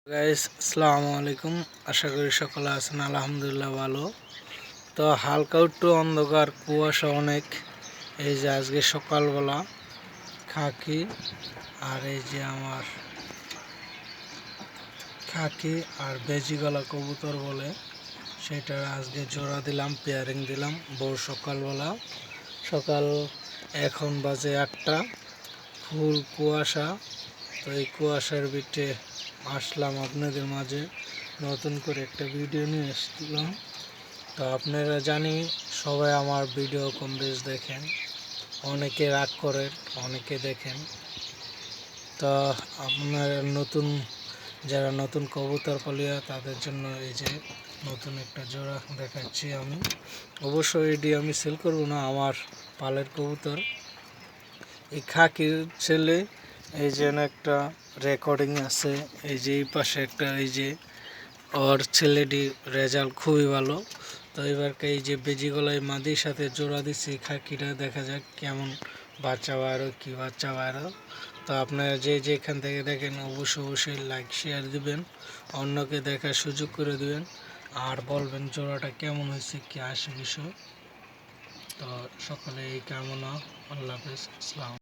Guys আসসালামু আলাইকুম। আশা করি সকলে আছেন আলহামদুলিল্লাহ ভালো। তো হালকা একটু অন্ধকার, কুয়াশা অনেক। এই যে আজকে সকালবেলা খাকি আর এই যে আমার খাকি আর বেজি গলা কবুতর বলে, সেটা আজকে জোড়া দিলাম, পেয়ারিং দিলাম ভোর সকালবেলা। সকাল এখন বাজে 8টা, ফুল কুয়াশা। তো এই কুয়াশার ভিতরে আসলাম আপনাদের মাঝে, নতুন করে একটা ভিডিও নিয়ে এসেছিলাম। তো আপনারা জানি সবাই আমার ভিডিও কম বেশ দেখেন, অনেকে রাগ করেন, অনেকে দেখেন। তো আপনারা যারা নতুন কবুতর পালিয়া তাদের জন্য এই যে নতুন একটা জোড়া দেখাচ্ছি আমি। অবশ্যই এটি আমি সেল করব না, আমার পালের কবুতর। এই খাকির ছেলে এই যে একটা রেকর্ডিং আছে, এই যে এই পাশে একটা, এই যে ওর ছেলেটি রেজাল্ট খুবই ভালো। তো এবারকে এই যে বেজি গলায় মাদির সাথে জোড়া দিচ্ছি খাকিটা, দেখা যাক কেমন বাচ্চা বাইরো, কি বাচ্চা বাইরো। তো আপনারা যে যেখান থেকে দেখেন অবশ্যই লাইক শেয়ার দিবেন, অন্যকে দেখার সুযোগ করে দিবেন, আর বলবেন জোড়াটা কেমন হয়েছে, কি আসে বিষয়। তো সকলে এই কামনা। আল্লাহ হাফেজ, আসসালাম।